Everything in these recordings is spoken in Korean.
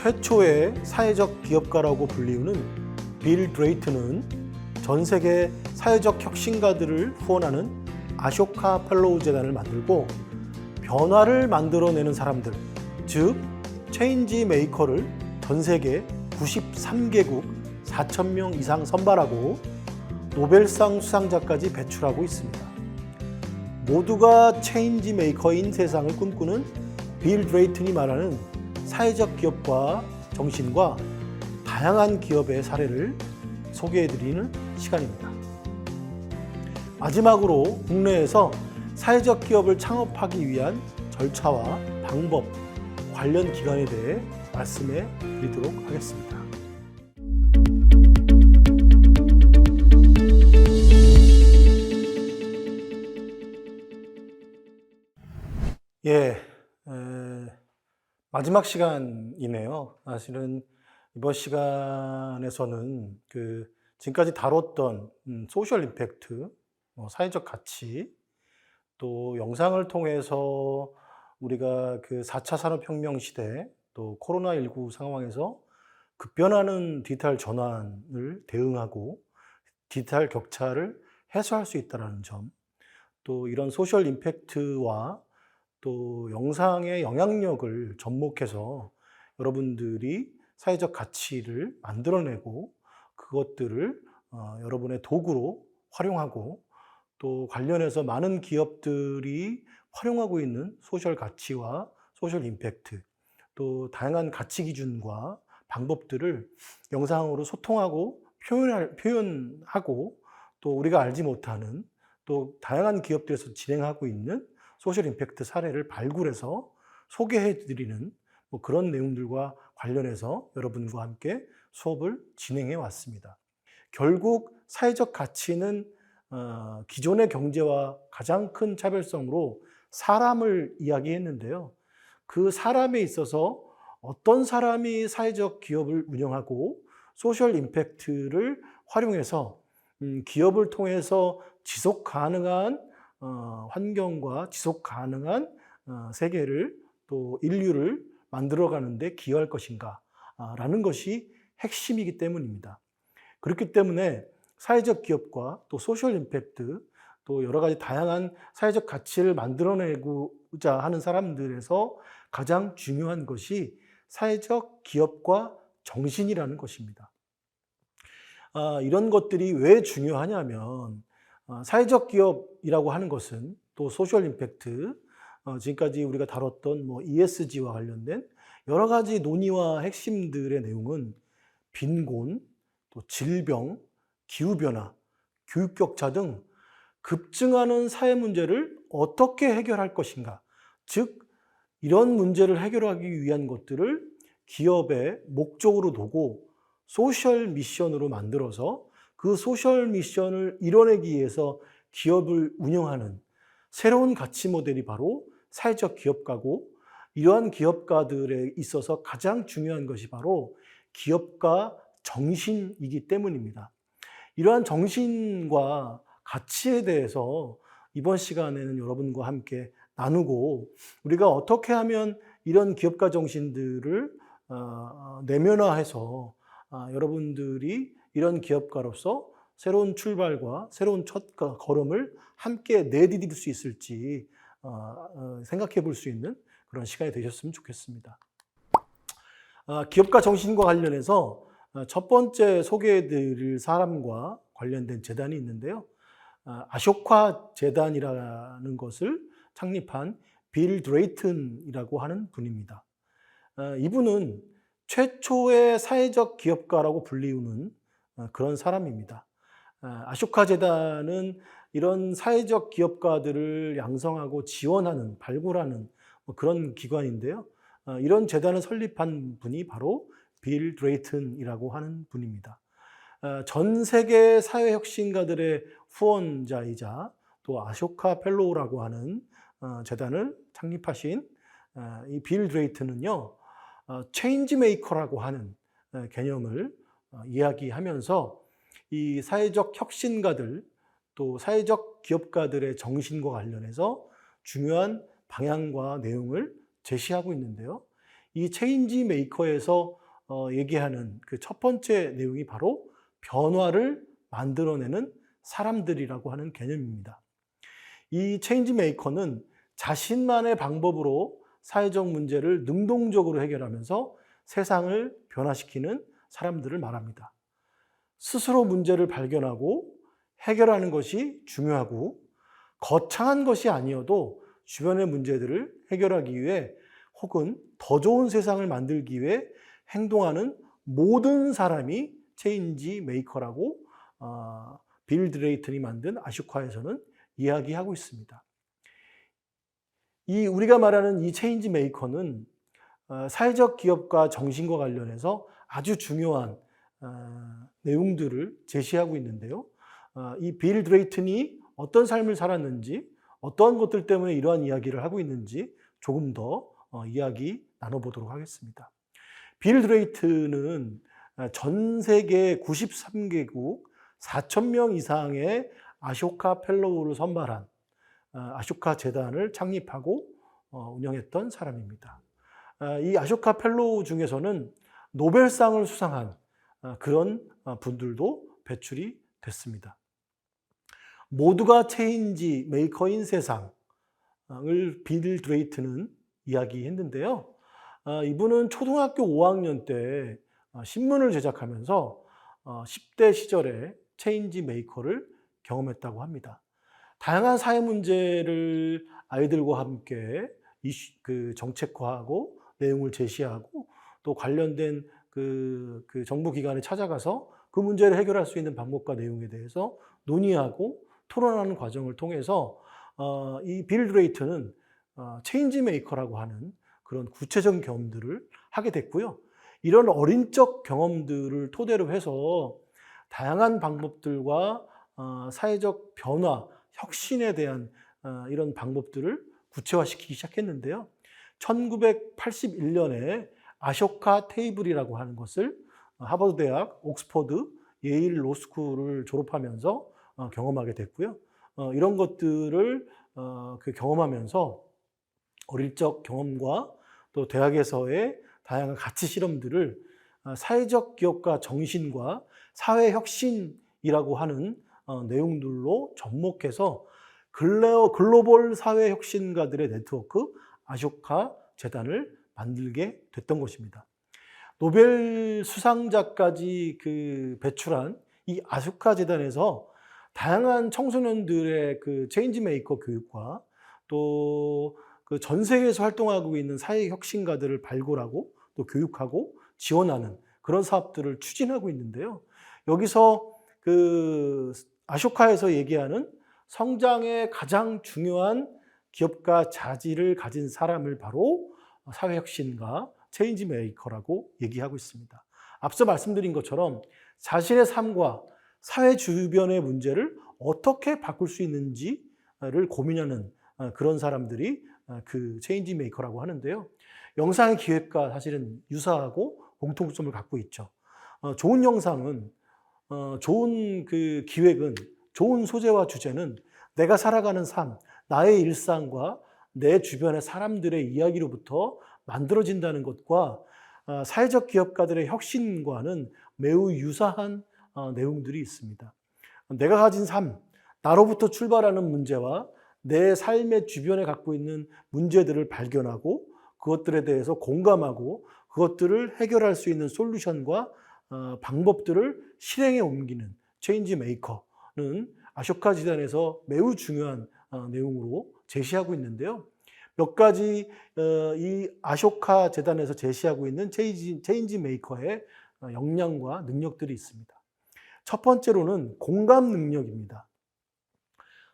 최초의 사회적 기업가라고 불리우는 빌 드레이튼은 전 세계 사회적 혁신가들을 후원하는 아쇼카 펠로우 재단을 만들고 변화를 만들어내는 사람들, 즉 체인지 메이커를 전 세계 93개국 4,000명 이상 선발하고 노벨상 수상자까지 배출하고 있습니다. 모두가 체인지 메이커인 세상을 꿈꾸는 빌 드레이튼이 말하는 사회적 기업과 정신과 다양한 기업의 사례를 소개해드리는 시간입니다. 마지막으로 국내에서 사회적 기업을 창업하기 위한 절차와 방법, 관련 기관에 대해 말씀해 드리도록 하겠습니다. 마지막 시간이네요. 사실은 이번 시간에서는 지금까지 다뤘던 소셜 임팩트, 사회적 가치, 또 영상을 통해서 우리가 4차 산업혁명 시대, 또 코로나19 상황에서 급변하는 디지털 전환을 대응하고 디지털 격차를 해소할 수 있다는 점, 또 이런 소셜 임팩트와 또 영상의 영향력을 접목해서 여러분들이 사회적 가치를 만들어내고 그것들을 여러분의 도구로 활용하고 또 관련해서 많은 기업들이 활용하고 있는 소셜 가치와 소셜 임팩트, 또 다양한 가치 기준과 방법들을 영상으로 소통하고 표현하고 또 우리가 알지 못하는 또 다양한 기업들에서 진행하고 있는 소셜 임팩트 사례를 발굴해서 소개해 드리는 그런 내용들과 관련해서 여러분과 함께 수업을 진행해 왔습니다. 결국 사회적 가치는 기존의 경제와 가장 큰 차별성으로 사람을 이야기했는데요. 그 사람에 있어서 어떤 사람이 사회적 기업을 운영하고 소셜 임팩트를 활용해서 기업을 통해서 지속 가능한 환경과 지속 가능한 세계를 또 인류를 만들어가는 데 기여할 것인가 라는 것이 핵심이기 때문입니다. 그렇기 때문에 사회적 기업과 또 소셜 임팩트 또 여러 가지 다양한 사회적 가치를 만들어내고자 하는 사람들에서 가장 중요한 것이 사회적 기업과 정신이라는 것입니다. 이런 것들이 왜 중요하냐면 사회적 기업이라고 하는 것은 또 소셜 임팩트, 지금까지 우리가 다뤘던 ESG와 관련된 여러 가지 논의와 핵심들의 내용은 빈곤, 또 질병, 기후변화, 교육격차 등 급증하는 사회 문제를 어떻게 해결할 것인가, 즉 이런 문제를 해결하기 위한 것들을 기업의 목적으로 두고 소셜 미션으로 만들어서 그 소셜 미션을 이뤄내기 위해서 기업을 운영하는 새로운 가치 모델이 바로 사회적 기업가고, 이러한 기업가들에 있어서 가장 중요한 것이 바로 기업가 정신이기 때문입니다. 이러한 정신과 가치에 대해서 이번 시간에는 여러분과 함께 나누고 우리가 어떻게 하면 이런 기업가 정신들을 내면화해서 여러분들이 이런 기업가로서 새로운 출발과 새로운 첫 걸음을 함께 내디딜 수 있을지 생각해 볼 수 있는 그런 시간이 되셨으면 좋겠습니다. 기업가 정신과 관련해서 첫 번째 소개해 드릴 사람과 관련된 재단이 있는데요. 아쇼카 재단이라는 것을 창립한 빌 드레이튼이라고 하는 분입니다. 이분은 최초의 사회적 기업가라고 불리우는 그런 사람입니다. 아쇼카 재단은 이런 사회적 기업가들을 양성하고 지원하는, 발굴하는 그런 기관인데요. 이런 재단을 설립한 분이 바로 빌 드레이튼이라고 하는 분입니다. 전 세계 사회혁신가들의 후원자이자 또 아쇼카 펠로우라고 하는 재단을 창립하신 이 빌 드레이튼은요, 체인지 메이커라고 하는 개념을 이야기하면서 이 사회적 혁신가들 또 사회적 기업가들의 정신과 관련해서 중요한 방향과 내용을 제시하고 있는데요. 이 체인지 메이커에서 얘기하는 그 첫 번째 내용이 바로 변화를 만들어내는 사람들이라고 하는 개념입니다. 이 체인지 메이커는 자신만의 방법으로 사회적 문제를 능동적으로 해결하면서 세상을 변화시키는 사람들을 말합니다. 스스로 문제를 발견하고 해결하는 것이 중요하고 거창한 것이 아니어도 주변의 문제들을 해결하기 위해 혹은 더 좋은 세상을 만들기 위해 행동하는 모든 사람이 체인지 메이커라고 빌 드레이튼이 만든 아쇼카에서는 이야기하고 있습니다. 우리가 말하는 이 체인지 메이커는 사회적 기업가 정신과 관련해서 아주 중요한 내용들을 제시하고 있는데요. 이 빌 드레이튼이 어떤 삶을 살았는지, 어떠한 것들 때문에 이러한 이야기를 하고 있는지 조금 더 이야기 나눠보도록 하겠습니다. 빌 드레이튼은 전 세계 93개국 4,000명 이상의 아쇼카 펠로우를 선발한 아쇼카 재단을 창립하고 운영했던 사람입니다. 이 아쇼카 펠로우 중에서는 노벨상을 수상한 그런 분들도 배출이 됐습니다. 모두가 체인지 메이커인 세상을 빌 드레이튼은 이야기했는데요. 이분은 초등학교 5학년 때 신문을 제작하면서 10대 시절에 체인지 메이커를 경험했다고 합니다. 다양한 사회 문제를 아이들과 함께 정책화하고 내용을 제시하고 또 관련된 그 정부 기관에 찾아가서 그 문제를 해결할 수 있는 방법과 내용에 대해서 논의하고 토론하는 과정을 통해서 이 빌 드레이튼은 체인지 메이커라고 하는 그런 구체적인 경험들을 하게 됐고요. 이런 어린 적 경험들을 토대로 해서 다양한 방법들과 사회적 변화, 혁신에 대한 이런 방법들을 구체화시키기 시작했는데요. 1981년에 아쇼카 테이블이라고 하는 것을 하버드 대학, 옥스퍼드, 예일 로스쿨을 졸업하면서 경험하게 됐고요. 이런 것들을 경험하면서 어릴 적 경험과 또 대학에서의 다양한 가치 실험들을 사회적 기업가 정신과 사회 혁신이라고 하는 내용들로 접목해서 글로벌 사회 혁신가들의 네트워크 아쇼카 재단을 만들게 됐던 것입니다. 노벨 수상자까지 배출한 이 아쇼카 재단에서 다양한 청소년들의 체인지 메이커 교육과 또 전 세계에서 활동하고 있는 사회 혁신가들을 발굴하고 또 교육하고 지원하는 그런 사업들을 추진하고 있는데요. 여기서 아쇼카에서 얘기하는 성장의 가장 중요한 기업가 자질을 가진 사람을 바로 사회혁신가, 체인지 메이커라고 얘기하고 있습니다. 앞서 말씀드린 것처럼 자신의 삶과 사회 주변의 문제를 어떻게 바꿀 수 있는지를 고민하는 그런 사람들이 체인지 메이커라고 하는데요. 영상의 기획과 사실은 유사하고 공통점을 갖고 있죠. 좋은 영상은, 좋은 기획은, 좋은 소재와 주제는 내가 살아가는 삶, 나의 일상과 내 주변의 사람들의 이야기로부터 만들어진다는 것과 사회적 기업가들의 혁신과는 매우 유사한 내용들이 있습니다. 내가 가진 삶, 나로부터 출발하는 문제와 내 삶의 주변에 갖고 있는 문제들을 발견하고 그것들에 대해서 공감하고 그것들을 해결할 수 있는 솔루션과 방법들을 실행에 옮기는 체인지 메이커는 아쇼카 재단에서 매우 중요한 내용으로 제시하고 있는데요. 몇 가지 이 아쇼카 재단에서 제시하고 있는 체인지 메이커의 역량과 능력들이 있습니다. 첫 번째로는 공감 능력입니다.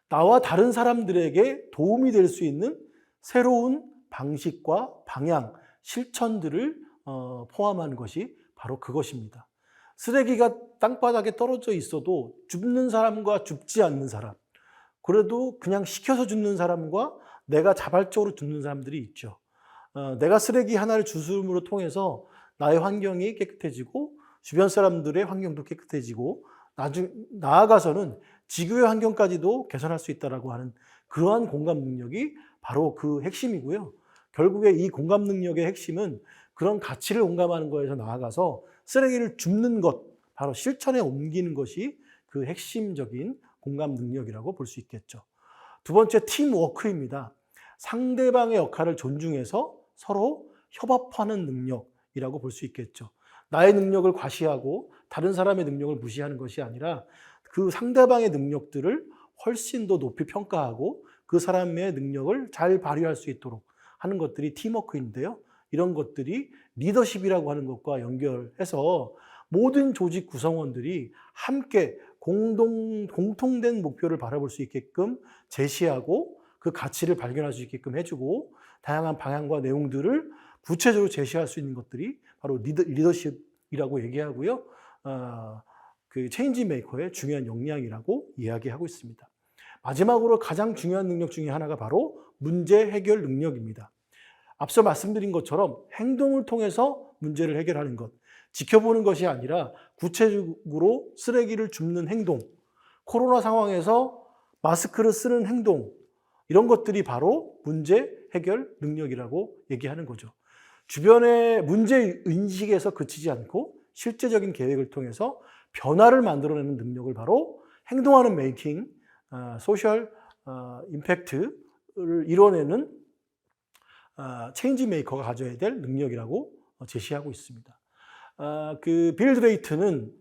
나와 다른 사람들에게 도움이 될 수 있는 새로운 방식과 방향, 실천들을 포함한 것이 바로 그것입니다. 쓰레기가 땅바닥에 떨어져 있어도 줍는 사람과 줍지 않는 사람, 그래도 그냥 시켜서 줍는 사람과 내가 자발적으로 줍는 사람들이 있죠. 내가 쓰레기 하나를 주스름으로 통해서 나의 환경이 깨끗해지고 주변 사람들의 환경도 깨끗해지고 나아가서는 지구의 환경까지도 개선할 수 있다고 하는 그러한 공감 능력이 바로 그 핵심이고요. 결국에 이 공감 능력의 핵심은 그런 가치를 공감하는 거에서 나아가서 쓰레기를 줍는 것, 바로 실천에 옮기는 것이 그 핵심적인 공감 능력이라고 볼 수 있겠죠. 두 번째, 팀워크입니다. 상대방의 역할을 존중해서 서로 협업하는 능력이라고 볼 수 있겠죠. 나의 능력을 과시하고 다른 사람의 능력을 무시하는 것이 아니라 그 상대방의 능력들을 훨씬 더 높이 평가하고 그 사람의 능력을 잘 발휘할 수 있도록 하는 것들이 팀워크인데요. 이런 것들이 리더십이라고 하는 것과 연결해서 모든 조직 구성원들이 함께 공통된 목표를 바라볼 수 있게끔 제시하고 그 가치를 발견할 수 있게끔 해주고 다양한 방향과 내용들을 구체적으로 제시할 수 있는 것들이 바로 리더십이라고 얘기하고요. 그 체인지 메이커의 중요한 역량이라고 이야기하고 있습니다. 마지막으로 가장 중요한 능력 중에 하나가 바로 문제 해결 능력입니다. 앞서 말씀드린 것처럼 행동을 통해서 문제를 해결하는 것, 지켜보는 것이 아니라 구체적으로 쓰레기를 줍는 행동, 코로나 상황에서 마스크를 쓰는 행동, 이런 것들이 바로 문제 해결 능력이라고 얘기하는 거죠. 주변의 문제 인식에서 그치지 않고 실제적인 계획을 통해서 변화를 만들어내는 능력을 바로 행동하는 메이킹, 소셜 임팩트를 이뤄내는 체인지 메이커가 가져야 될 능력이라고 제시하고 있습니다. 그 빌 드레이트는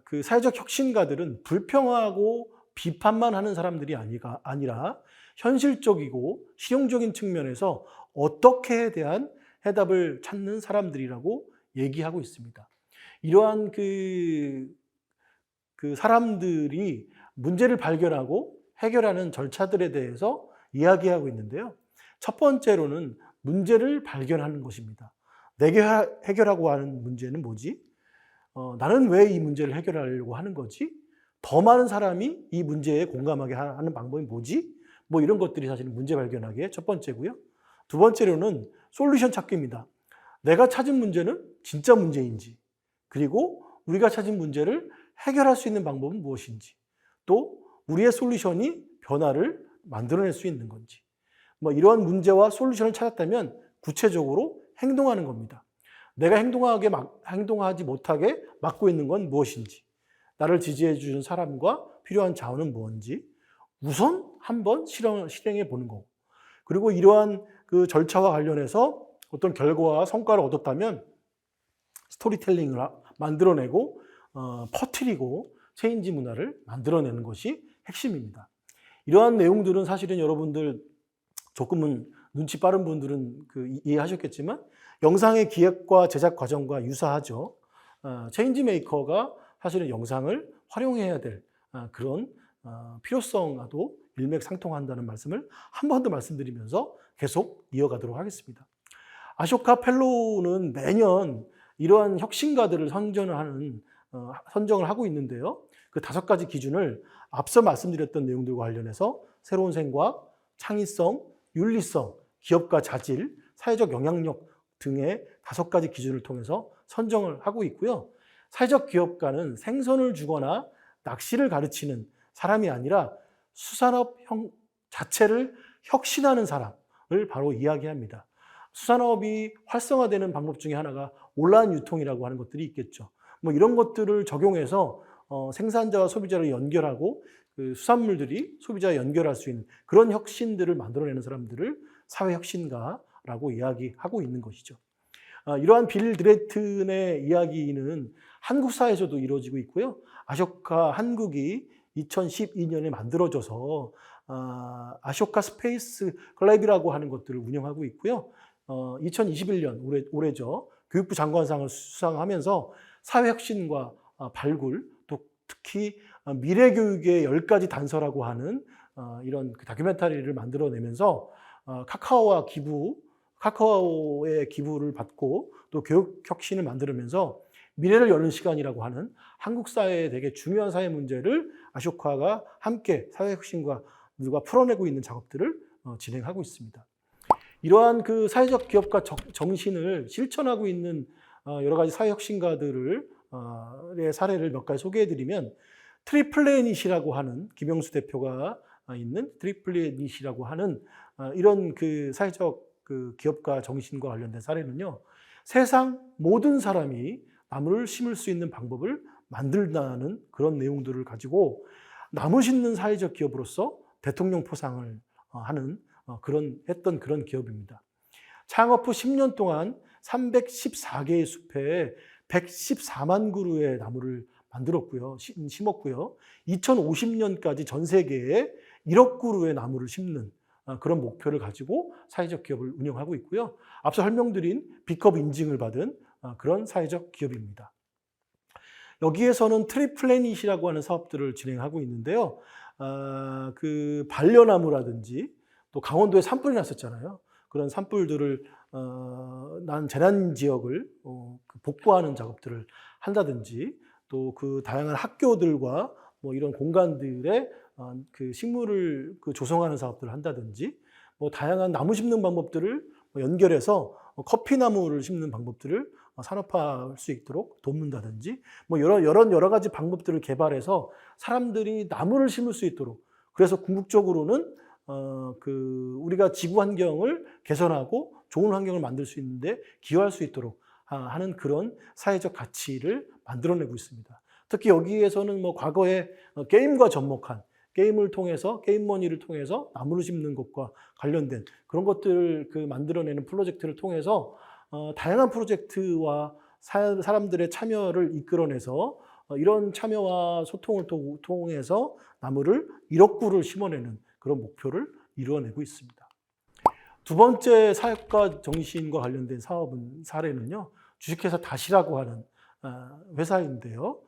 그 사회적 혁신가들은 불평하고 비판만 하는 사람들이 아니라 현실적이고 실용적인 측면에서 어떻게에 대한 해답을 찾는 사람들이라고 얘기하고 있습니다. 이러한 그 사람들이 문제를 발견하고 해결하는 절차들에 대해서 이야기하고 있는데요. 첫 번째로는 문제를 발견하는 것입니다. 내가 해결하고 하는 문제는 뭐지? 나는 왜 이 문제를 해결하려고 하는 거지? 더 많은 사람이 이 문제에 공감하게 하는 방법이 뭐지? 뭐 이런 것들이 사실은 문제 발견하기의 첫 번째고요. 두 번째로는 솔루션 찾기입니다. 내가 찾은 문제는 진짜 문제인지, 그리고 우리가 찾은 문제를 해결할 수 있는 방법은 무엇인지, 또 우리의 솔루션이 변화를 만들어낼 수 있는 건지, 뭐 이러한 문제와 솔루션을 찾았다면 구체적으로 행동하는 겁니다. 내가 행동하지 못하게 막고 있는 건 무엇인지, 나를 지지해 주는 사람과 필요한 자원은 무엇인지 우선 한번 실행해 보는 거고, 그리고 이러한 그 절차와 관련해서 어떤 결과와 성과를 얻었다면 스토리텔링을 만들어내고 퍼뜨리고 체인지 문화를 만들어내는 것이 핵심입니다. 이러한 내용들은 사실은 여러분들 조금은 눈치 빠른 분들은 이해하셨겠지만 영상의 기획과 제작 과정과 유사하죠. 체인지 메이커가 사실은 영상을 활용해야 될 그런 필요성과도 일맥상통한다는 말씀을 한 번 더 말씀드리면서 계속 이어가도록 하겠습니다. 아쇼카 펠로우는 매년 이러한 혁신가들을 선정을 하고 있는데요. 그 5가지 기준을 앞서 말씀드렸던 내용들과 관련해서 새로운 생각, 창의성, 윤리성, 기업가 자질, 사회적 영향력 등의 5가지 기준을 통해서 선정을 하고 있고요. 사회적 기업가는 생선을 주거나 낚시를 가르치는 사람이 아니라 수산업 자체를 혁신하는 사람을 바로 이야기합니다. 수산업이 활성화되는 방법 중에 하나가 온라인 유통이라고 하는 것들이 있겠죠. 뭐 이런 것들을 적용해서 생산자와 소비자를 연결하고 그 수산물들이 소비자와 연결할 수 있는 그런 혁신들을 만들어내는 사람들을 사회혁신가라고 이야기하고 있는 것이죠. 이러한 빌 드레이튼의 이야기는 한국 사회에서도 이루어지고 있고요. 아쇼카 한국이 2012년에 만들어져서 아쇼카 스페이스 클럽이라고 하는 것들을 운영하고 있고요. 2021년 올해죠. 교육부 장관상을 수상하면서 사회혁신과 발굴, 또 특히 미래교육의 10가지 단서라고 하는 이런 다큐멘터리를 만들어내면서 카카오의 기부를 받고 또 교육혁신을 만들면서 미래를 여는 시간이라고 하는 한국 사회의 되게 중요한 사회 문제를 아쇼카가 함께 사회혁신과 풀어내고 있는 작업들을 진행하고 있습니다. 이러한 그 사회적 기업가 정신을 실천하고 있는 여러 가지 사회혁신가들의 사례를 몇 가지 소개해드리면 트리플래닛이라고 하는 김영수 대표가 있는 트리플래닛이라고 하는 이런 그 사회적 그 기업가 정신과 관련된 사례는요. 세상 모든 사람이 나무를 심을 수 있는 방법을 만들다는 그런 내용들을 가지고 나무 심는 사회적 기업으로서 대통령 포상을 하는 했던 그런 기업입니다. 창업 후 10년 동안 314개의 숲에 114만 그루의 나무를 만들었고요. 심었고요. 2050년까지 전 세계에 1억 그루의 나무를 심는 그런 목표를 가지고 사회적 기업을 운영하고 있고요. 앞서 설명드린 B컵 인증을 받은 그런 사회적 기업입니다. 여기에서는 트리플래닛이라고 하는 사업들을 진행하고 있는데요. 그 반려나무라든지 또 강원도에 산불이 났었잖아요. 그런 산불들을 난 재난 지역을 복구하는 작업들을 한다든지 또 그 다양한 학교들과 뭐 이런 공간들에 그 식물을 조성하는 사업들을 한다든지 뭐 다양한 나무 심는 방법들을 연결해서 커피나무를 심는 방법들을 산업화할 수 있도록 돕는다든지 뭐 여러 가지 방법들을 개발해서 사람들이 나무를 심을 수 있도록 그래서 궁극적으로는 우리가 지구 환경을 개선하고 좋은 환경을 만들 수 있는데 기여할 수 있도록 하는 그런 사회적 가치를 만들어내고 있습니다. 특히 여기에서는 뭐 과거에 게임과 접목한 게임을 통해서 게임머니를 통해서 나무를 심는 것과 관련된 그런 것들을 만들어내는 프로젝트를 통해서 다양한 프로젝트와 사람들의 참여를 이끌어내서 이런 참여와 소통을 통해서 나무를 1억 그루를 심어내는 그런 목표를 이루어내고 있습니다. 두 번째 사역과 정신과 관련된 사례는요. 주식회사 다시라고 하는 회사인데요.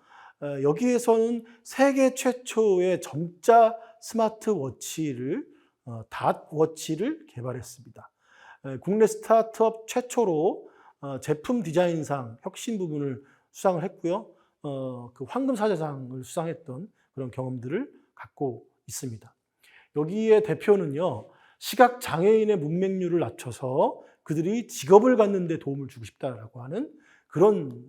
여기에서는 세계 최초의 점자 스마트워치를 닷워치를 개발했습니다. 국내 스타트업 최초로 제품 디자인상 혁신 부분을 수상을 했고요. 그 황금사자상을 수상했던 그런 경험들을 갖고 있습니다. 여기에 대표는요. 시각장애인의 문맹률을 낮춰서 그들이 직업을 갖는 데 도움을 주고 싶다라고 하는 그런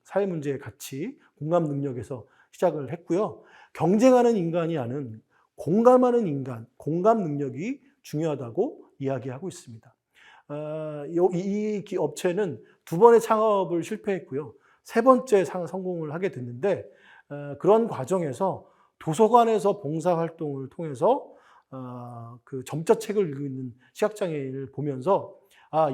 사회 문제의 가치, 공감 능력에서 시작을 했고요. 경쟁하는 인간이 아닌 공감하는 인간, 공감 능력이 중요하다고 이야기하고 있습니다. 이 업체는 두 번의 창업을 실패했고요. 세 번째 성공을 하게 됐는데 그런 과정에서 도서관에서 봉사활동을 통해서 그 점자책을 읽고 있는 시각장애인을 보면서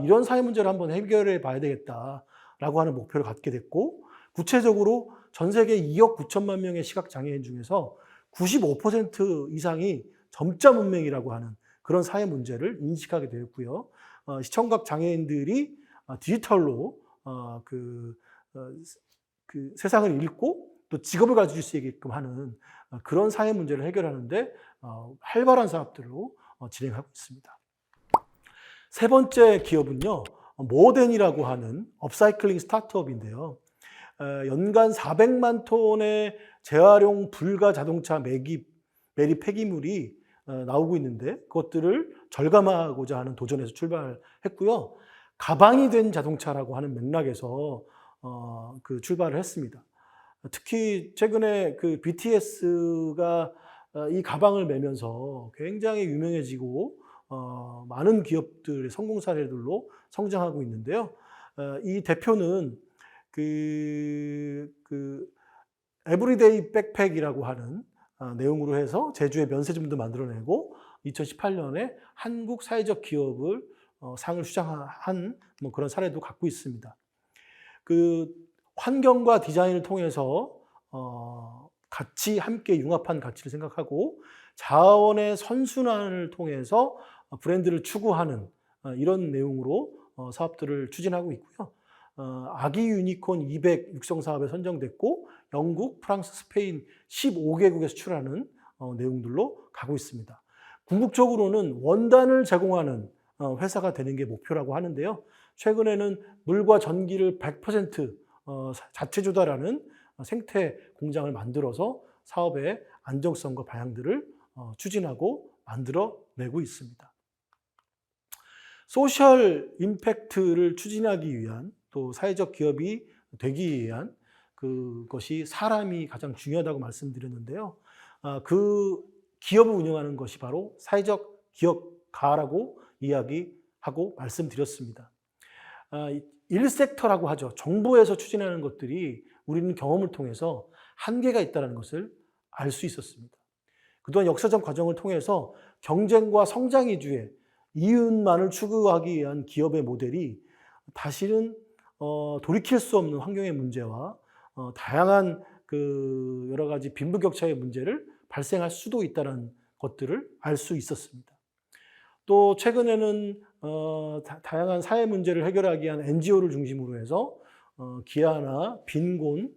이런 사회 문제를 한번 해결해 봐야 되겠다라고 하는 목표를 갖게 됐고 구체적으로 전 세계 2억 9천만 명의 시각장애인 중에서 95% 이상이 점자 문맹이라고 하는 그런 사회 문제를 인식하게 되었고요. 시청각 장애인들이 디지털로 세상을 읽고 또 직업을 가질 수 있게끔 하는 그런 사회 문제를 해결하는데 활발한 사업들로 진행하고 있습니다. 세 번째 기업은요. 모덴이라고 하는 업사이클링 스타트업인데요. 연간 400만 톤의 재활용 불가 자동차 매립 폐기물이 나오고 있는데 그것들을 절감하고자 하는 도전에서 출발했고요. 가방이 된 자동차라고 하는 맥락에서 출발을 했습니다. 특히 최근에 BTS가 이 가방을 매면서 굉장히 유명해지고 많은 기업들의 성공 사례들로 성장하고 있는데요. 이 대표는 에브리데이 백팩이라고 하는 내용으로 해서 제주에 면세점도 만들어내고 2018년에 한국 사회적 기업을 상을 수상한 뭐 그런 사례도 갖고 있습니다. 환경과 디자인을 통해서 같이 함께 융합한 가치를 생각하고 자원의 선순환을 통해서 브랜드를 추구하는 이런 내용으로 사업들을 추진하고 있고요. 아기 유니콘 200 육성 사업에 선정됐고 영국, 프랑스, 스페인 15개국에 수출하는 내용들로 가고 있습니다. 궁극적으로는 원단을 제공하는 회사가 되는 게 목표라고 하는데요. 최근에는 물과 전기를 100% 자체 조달하는 생태 공장을 만들어서 사업의 안정성과 방향들을 추진하고 만들어내고 있습니다. 소셜 임팩트를 추진하기 위한 또 사회적 기업이 되기 위한 그것이 사람이 가장 중요하다고 말씀드렸는데요. 그 기업을 운영하는 것이 바로 사회적 기업가라고 이야기하고 말씀드렸습니다. 1섹터라고 하죠. 정부에서 추진하는 것들이 우리는 경험을 통해서 한계가 있다는 것을 알 수 있었습니다. 그동안 역사적 과정을 통해서 경쟁과 성장 위주의 이윤만을 추구하기 위한 기업의 모델이 다시는 돌이킬 수 없는 환경의 문제와 다양한 그 여러 가지 빈부격차의 문제를 발생할 수도 있다는 것들을 알 수 있었습니다. 또 최근에는 다양한 사회 문제를 해결하기 위한 NGO를 중심으로 해서 기아나 빈곤,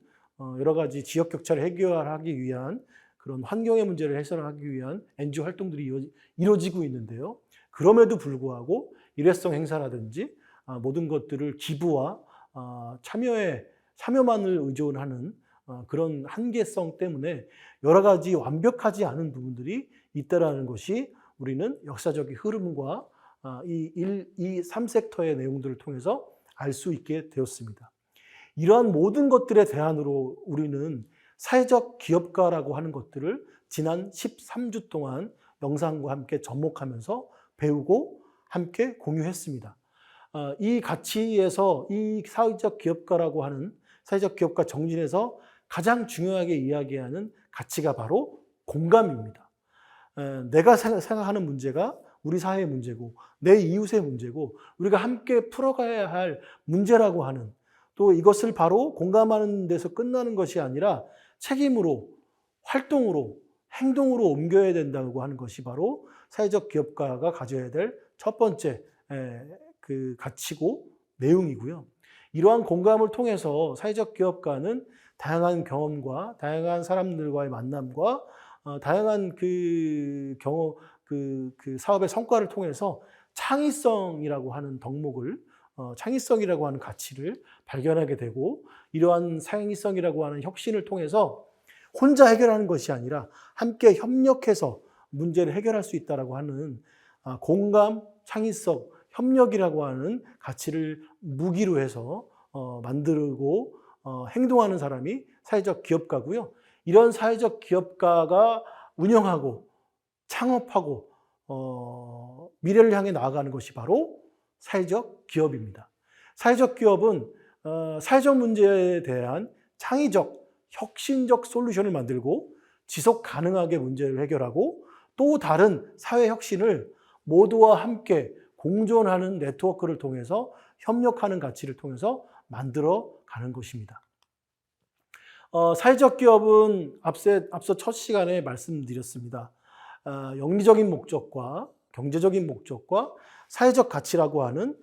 여러 가지 지역 격차를 해결하기 위한 그런 환경의 문제를 해결하기 위한 NGO 활동들이 이루어지고 있는데요. 그럼에도 불구하고 일회성 행사라든지 모든 것들을 기부와 참여만을 의존하는 그런 한계성 때문에 여러 가지 완벽하지 않은 부분들이 있다라는 것이 우리는 역사적인 흐름과 이 3섹터의 내용들을 통해서 알 수 있게 되었습니다. 이러한 모든 것들의 대안으로 우리는 사회적 기업가라고 하는 것들을 지난 13주 동안 영상과 함께 접목하면서 배우고 함께 공유했습니다. 이 가치에서 이 사회적 기업가라고 하는 사회적 기업가 정신에서 가장 중요하게 이야기하는 가치가 바로 공감입니다. 내가 생각하는 문제가 우리 사회의 문제고 내 이웃의 문제고 우리가 함께 풀어가야 할 문제라고 하는, 또 이것을 바로 공감하는 데서 끝나는 것이 아니라 책임으로, 활동으로, 행동으로 옮겨야 된다고 하는 것이 바로 사회적 기업가가 가져야 될 첫 번째 그 가치고 내용이고요. 이러한 공감을 통해서 사회적 기업가는 다양한 경험과 다양한 사람들과의 만남과 다양한 그 경험, 그 사업의 성과를 통해서 창의성이라고 하는 덕목을, 창의성이라고 하는 가치를 발견하게 되고, 이러한 창의성이라고 하는 혁신을 통해서 혼자 해결하는 것이 아니라 함께 협력해서 문제를 해결할 수 있다라고 하는 공감, 창의성, 협력이라고 하는 가치를 무기로 해서 만들고 행동하는 사람이 사회적 기업가고요. 이런 사회적 기업가가 운영하고 창업하고 미래를 향해 나아가는 것이 바로 사회적 기업입니다. 사회적 기업은 사회적 문제에 대한 창의적, 혁신적 솔루션을 만들고 지속 가능하게 문제를 해결하고 또 다른 사회 혁신을 모두와 함께 공존하는 네트워크를 통해서 협력하는 가치를 통해서 만들어 가는 것입니다. 사회적 기업은 앞서 첫 시간에 말씀드렸습니다. 영리적인 목적과 경제적인 목적과 사회적 가치라고 하는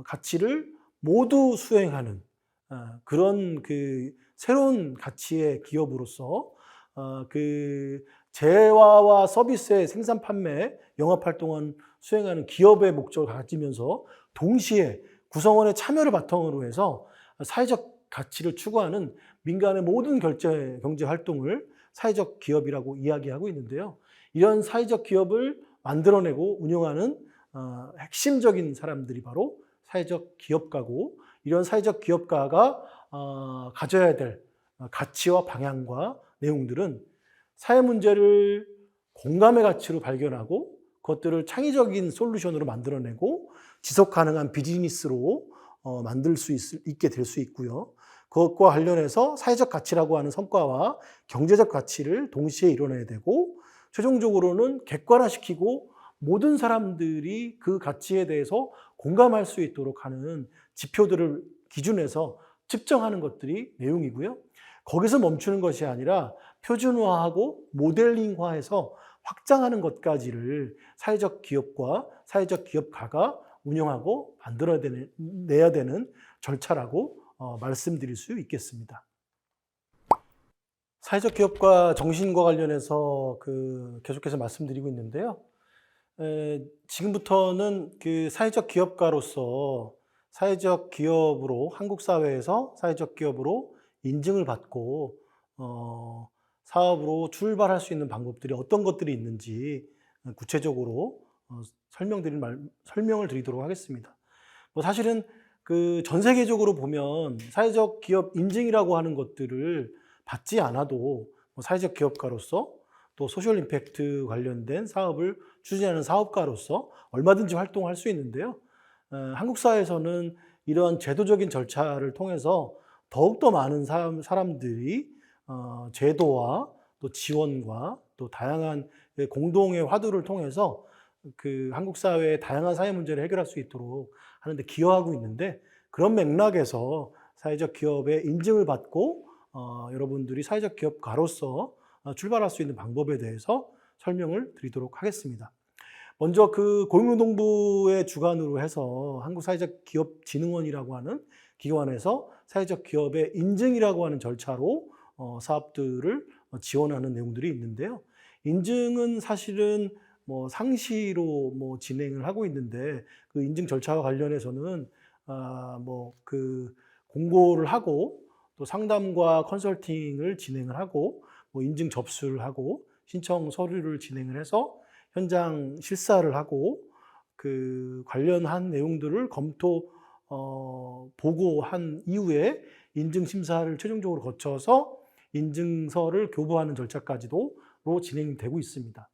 가치를 모두 수행하는 그런 그 새로운 가치의 기업으로서 그 재화와 서비스의 생산, 판매, 영업 활동을 수행하는 기업의 목적을 가지면서 동시에 구성원의 참여를 바탕으로 해서 사회적 가치를 추구하는 민간의 모든 경제 활동을 사회적 기업이라고 이야기하고 있는데요. 이런 사회적 기업을 만들어내고 운영하는 핵심적인 사람들이 바로 사회적 기업가고, 이런 사회적 기업가가 가져야 될 가치와 방향과 내용들은 사회 문제를 공감의 가치로 발견하고 그것들을 창의적인 솔루션으로 만들어내고 지속 가능한 비즈니스로 만들 수 있게 될 수 있고요. 그것과 관련해서 사회적 가치라고 하는 성과와 경제적 가치를 동시에 이뤄내야 되고, 최종적으로는 객관화시키고 모든 사람들이 그 가치에 대해서 공감할 수 있도록 하는 지표들을 기준해서 측정하는 것들이 내용이고요. 거기서 멈추는 것이 아니라 표준화하고 모델링화해서 확장하는 것까지를 사회적 기업과 사회적 기업가가 운영하고 만들어내야 되는 절차라고 말씀드릴 수 있겠습니다. 사회적 기업가 정신과 관련해서 계속해서 말씀드리고 있는데요. 지금부터는 그 사회적 기업가로서 사회적 기업으로, 한국 사회에서 사회적 기업으로 인증을 받고 사업으로 출발할 수 있는 방법들이 어떤 것들이 있는지 구체적으로 설명을 드리도록 하겠습니다. 사실은 전 세계적으로 보면 사회적 기업 인증이라고 하는 것들을 받지 않아도 사회적 기업가로서 또 소셜 임팩트 관련된 사업을 추진하는 사업가로서 얼마든지 활동할 수 있는데요. 한국 사회에서는 이런 제도적인 절차를 통해서 더욱더 많은 사람들이 제도와 또 지원과 또 다양한 공동의 화두를 통해서 그 한국 사회의 다양한 사회 문제를 해결할 수 있도록 하는 데 기여하고 있는데, 그런 맥락에서 사회적 기업의 인증을 받고 여러분들이 사회적 기업가로서 출발할 수 있는 방법에 대해서 설명을 드리도록 하겠습니다. 먼저 그 고용노동부의 주관으로 해서 한국사회적기업진흥원이라고 하는 기관에서 사회적 기업의 인증이라고 하는 절차로 사업들을 지원하는 내용들이 있는데요. 인증은 사실은 뭐 상시로 뭐 진행을 하고 있는데, 그 인증 절차와 관련해서는 뭐 그 공고를 하고 또 상담과 컨설팅을 진행을 하고 뭐 인증 접수를 하고 신청 서류를 진행을 해서 현장 실사를 하고 그 관련한 내용들을 보고한 이후에 인증 심사를 최종적으로 거쳐서 인증서를 교부하는 절차까지도 진행되고 있습니다.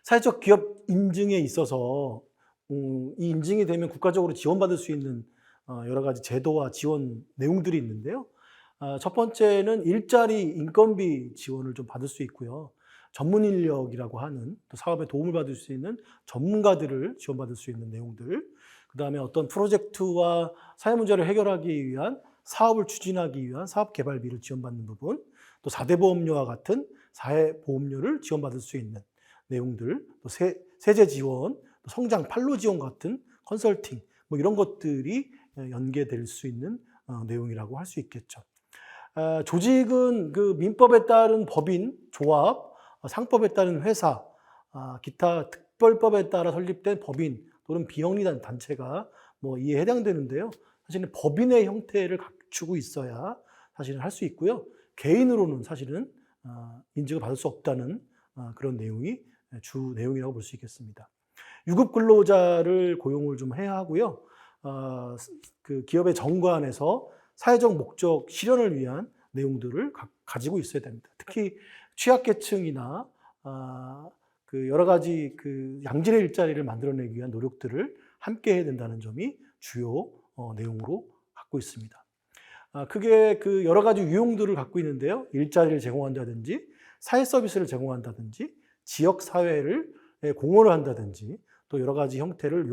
사회적 기업 인증에 있어서 이 인증이 되면 국가적으로 지원받을 수 있는 여러 가지 제도와 지원 내용들이 있는데요. 첫 번째는 일자리 인건비 지원을 좀 받을 수 있고요. 전문 인력이라고 하는 또 사업에 도움을 받을 수 있는 전문가들을 지원받을 수 있는 내용들, 그다음에 어떤 프로젝트와 사회 문제를 해결하기 위한 사업을 추진하기 위한 사업 개발비를 지원받는 부분, 또 4대 보험료와 같은 사회 보험료를 지원받을 수 있는 내용들, 또 세제 지원, 또 성장 판로 지원 같은 컨설팅, 뭐 이런 것들이 연계될 수 있는 내용이라고 할 수 있겠죠. 조직은 그 민법에 따른 법인, 조합, 상법에 따른 회사, 기타 특별법에 따라 설립된 법인 또는 비영리 단체가 뭐 이에 해당되는데요. 사실은 법인의 형태를 갖추고 있어야 사실은 할 수 있고요. 개인으로는 사실은 인증을 받을 수 없다는 그런 내용이 주 내용이라고 볼 수 있겠습니다. 유급 근로자를 고용을 좀 해야 하고요. 그 기업의 정관에서 사회적 목적 실현을 위한 내용들을 가지고 있어야 됩니다. 특히 취약계층이나 그 여러 가지 그 양질의 일자리를 만들어내기 위한 노력들을 함께 해야 된다는 점이 주요 내용으로 갖고 있습니다. 크게 그 여러 가지 유형들을 갖고 있는데요. 일자리를 제공한다든지, 사회 서비스를 제공한다든지, 지역 사회를 공헌을 한다든지, 또 여러 가지 형태를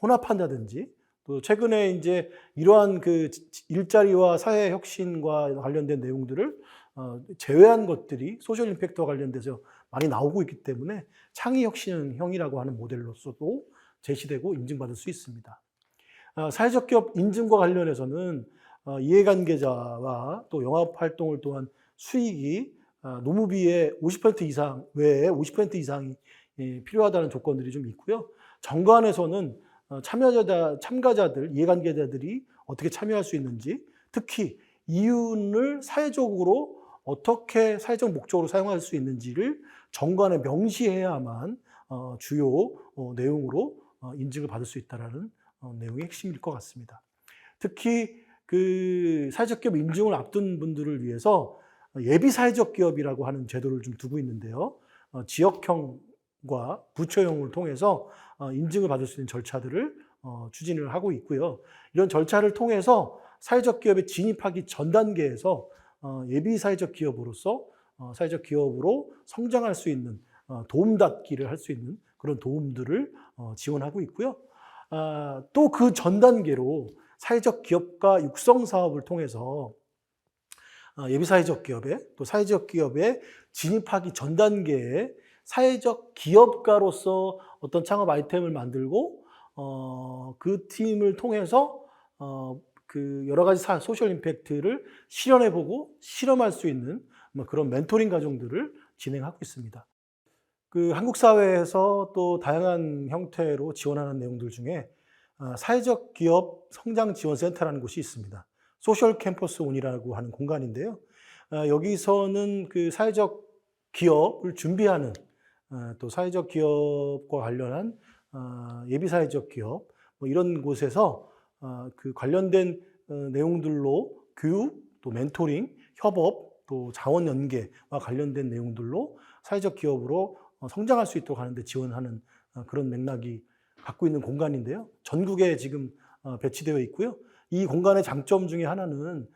혼합한다든지, 또 최근에 이제 이러한 그 일자리와 사회 혁신과 관련된 내용들을 제외한 것들이 소셜 임팩트와 관련돼서 많이 나오고 있기 때문에 창의 혁신형이라고 하는 모델로서도 제시되고 인증받을 수 있습니다. 사회적 기업 인증과 관련해서는 이해관계자와 또 영업활동을 통한 수익이 노무비의 50% 이상 외에 50% 이상이 필요하다는 조건들이 좀 있고요. 정관에서는 참가자들, 이해관계자들이 어떻게 참여할 수 있는지, 특히 이윤을 사회적으로 어떻게 사회적 목적으로 사용할 수 있는지를 정관에 명시해야만 주요 내용으로 인증을 받을 수 있다는 내용이 핵심일 것 같습니다. 특히 그 사회적 기업 인증을 앞둔 분들을 위해서 예비 사회적 기업이라고 하는 제도를 좀 두고 있는데요. 지역형과 부처형을 통해서 인증을 받을 수 있는 절차들을 추진을 하고 있고요. 이런 절차를 통해서 사회적 기업에 진입하기 전 단계에서 예비 사회적 기업으로서 사회적 기업으로 성장할 수 있는 도움닫기를 할 수 있는 그런 도움들을 지원하고 있고요. 또 그 전 단계로 사회적 기업가 육성 사업을 통해서 예비 사회적 기업에 또 사회적 기업에 진입하기 전 단계에 사회적 기업가로서 어떤 창업 아이템을 만들고 그 팀을 통해서 그 여러 가지 소셜 임팩트를 실현해보고 실험할 수 있는 그런 멘토링 과정들을 진행하고 있습니다. 그 한국 사회에서 또 다양한 형태로 지원하는 내용들 중에 사회적 기업 성장 지원 센터라는 곳이 있습니다. 소셜 캠퍼스 온이라고 하는 공간인데요. 여기서는 그 사회적 기업을 준비하는 또 사회적 기업과 관련한 예비 사회적 기업 뭐 이런 곳에서 그 관련된 내용들로 교육, 또 멘토링, 협업, 또 자원 연계와 관련된 내용들로 사회적 기업으로 성장할 수 있도록 하는 데 지원하는 그런 맥락이 갖고 있는 공간인데요. 전국에 지금 배치되어 있고요. 이 공간의 장점 중에 하나는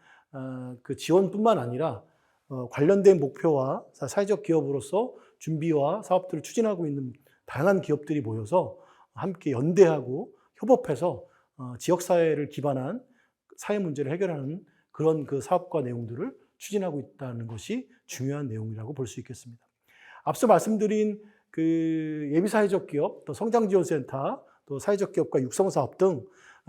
그 지원뿐만 아니라 관련된 목표와 사회적 기업으로서 준비와 사업들을 추진하고 있는 다양한 기업들이 모여서 함께 연대하고 협업해서 지역사회를 기반한 사회 문제를 해결하는 그런 그 사업과 내용들을 추진하고 있다는 것이 중요한 내용이라고 볼 수 있겠습니다. 앞서 말씀드린 그 예비사회적 기업, 또 성장지원센터, 또 사회적 기업과 육성사업 등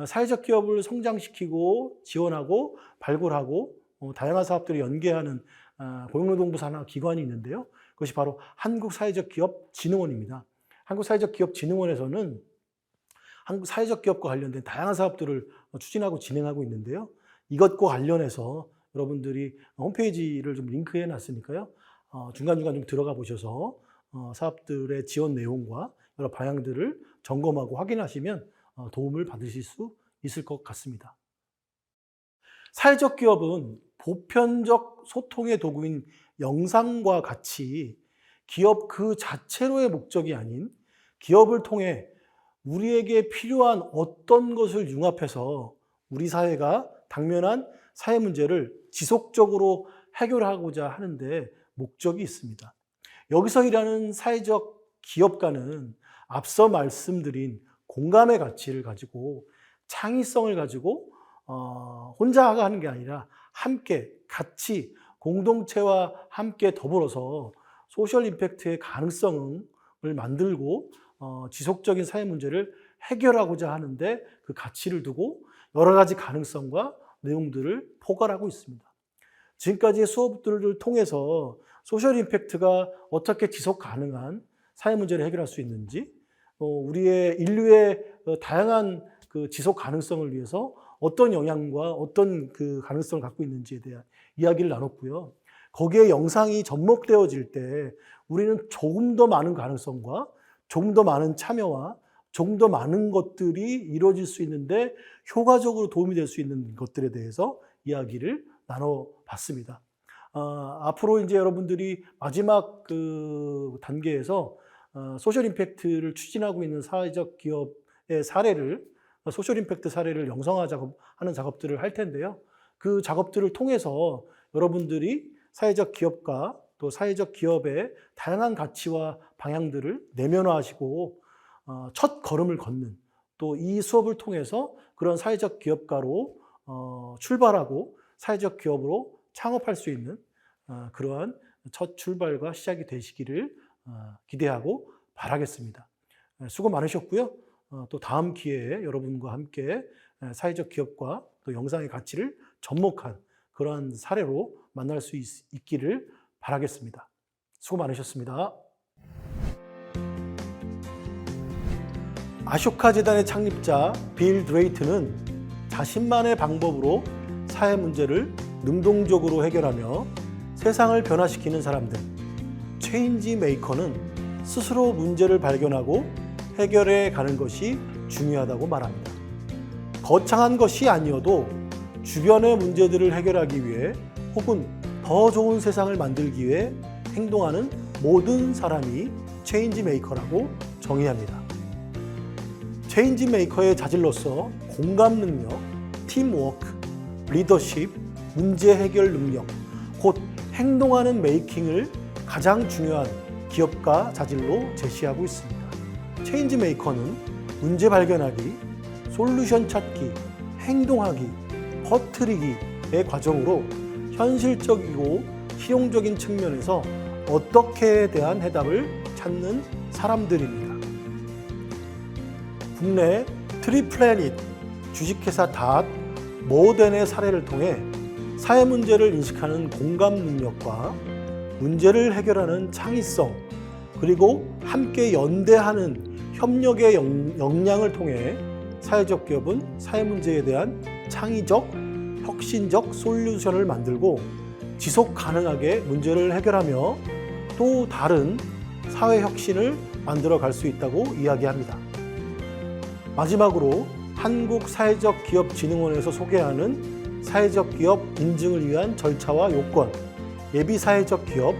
사회적 기업을 성장시키고 지원하고 발굴하고 다양한 사업들을 연계하는 고용노동부 산하 기관이 있는데요. 그것이 바로 한국사회적기업진흥원입니다. 한국사회적기업진흥원에서는 한국 사회적 기업과 관련된 다양한 사업들을 추진하고 진행하고 있는데요. 이것과 관련해서 여러분들이 홈페이지를 좀 링크해 놨으니까요. 중간중간 좀 들어가 보셔서 사업들의 지원 내용과 여러 방향들을 점검하고 확인하시면 도움을 받으실 수 있을 것 같습니다. 사회적 기업은 보편적 소통의 도구인 영상과 같이 기업 그 자체로의 목적이 아닌 기업을 통해 우리에게 필요한 어떤 것을 융합해서 우리 사회가 당면한 사회 문제를 지속적으로 해결하고자 하는데 목적이 있습니다. 여기서 일하는 사회적 기업가는 앞서 말씀드린 공감의 가치를 가지고 창의성을 가지고 혼자 하는 게 아니라 함께 같이 공동체와 함께 더불어서 소셜 임팩트의 가능성을 만들고 지속적인 사회 문제를 해결하고자 하는데 그 가치를 두고 여러 가지 가능성과 내용들을 포괄하고 있습니다. 지금까지의 수업들을 통해서 소셜 임팩트가 어떻게 지속 가능한 사회 문제를 해결할 수 있는지, 우리의 인류의 다양한 그 지속 가능성을 위해서 어떤 영향과 어떤 그 가능성을 갖고 있는지에 대한 이야기를 나눴고요. 거기에 영상이 접목되어질 때 우리는 조금 더 많은 가능성과 조금 더 많은 참여와 조금 더 많은 것들이 이루어질 수 있는데 효과적으로 도움이 될 수 있는 것들에 대해서 이야기를 나눠봤습니다. 앞으로 이제 여러분들이 마지막 그 단계에서 소셜 임팩트를 추진하고 있는 사회적 기업의 사례를, 소셜 임팩트 사례를 영상화 하는 작업들을 할 텐데요. 그 작업들을 통해서 여러분들이 사회적 기업과 또 사회적 기업의 다양한 가치와 방향들을 내면화하시고 첫 걸음을 걷는, 또 이 수업을 통해서 그런 사회적 기업가로 출발하고 사회적 기업으로 창업할 수 있는 그러한 첫 출발과 시작이 되시기를 기대하고 바라겠습니다. 수고 많으셨고요. 또 다음 기회에 여러분과 함께 사회적 기업과 또 영상의 가치를 접목한 그러한 사례로 만날 수 있기를 바라겠습니다. 수고 많으셨습니다. 아쇼카 재단의 창립자 빌 드레이트는 자신만의 방법으로 사회 문제를 능동적으로 해결하며 세상을 변화시키는 사람들, 체인지 메이커는 스스로 문제를 발견하고 해결해 가는 것이 중요하다고 말합니다. 거창한 것이 아니어도 주변의 문제들을 해결하기 위해 혹은 더 좋은 세상을 만들기 위해 행동하는 모든 사람이 체인지 메이커라고 정의합니다. 체인지 메이커의 자질로서 공감 능력, 팀워크, 리더십, 문제 해결 능력, 곧 행동하는 메이킹을 가장 중요한 기업가 자질로 제시하고 있습니다. 체인지 메이커는 문제 발견하기, 솔루션 찾기, 행동하기, 퍼뜨리기의 과정으로 현실적이고 실용적인 측면에서 어떻게에 대한 해답을 찾는 사람들입니다. 국내 트리플래닛, 주식회사 닷, 모덴의 사례를 통해 사회 문제를 인식하는 공감 능력과 문제를 해결하는 창의성, 그리고 함께 연대하는 협력의 역량을 통해 사회적 기업은 사회 문제에 대한 창의적, 혁신적 솔루션을 만들고 지속 가능하게 문제를 해결하며 또 다른 사회 혁신을 만들어 갈 수 있다고 이야기합니다. 마지막으로 한국사회적기업진흥원에서 소개하는 사회적 기업 인증을 위한 절차와 요건, 예비 사회적 기업,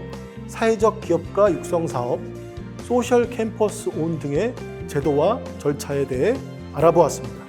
사회적 기업가 육성 사업, 소셜 캠퍼스 온 등의 제도와 절차에 대해 알아보았습니다.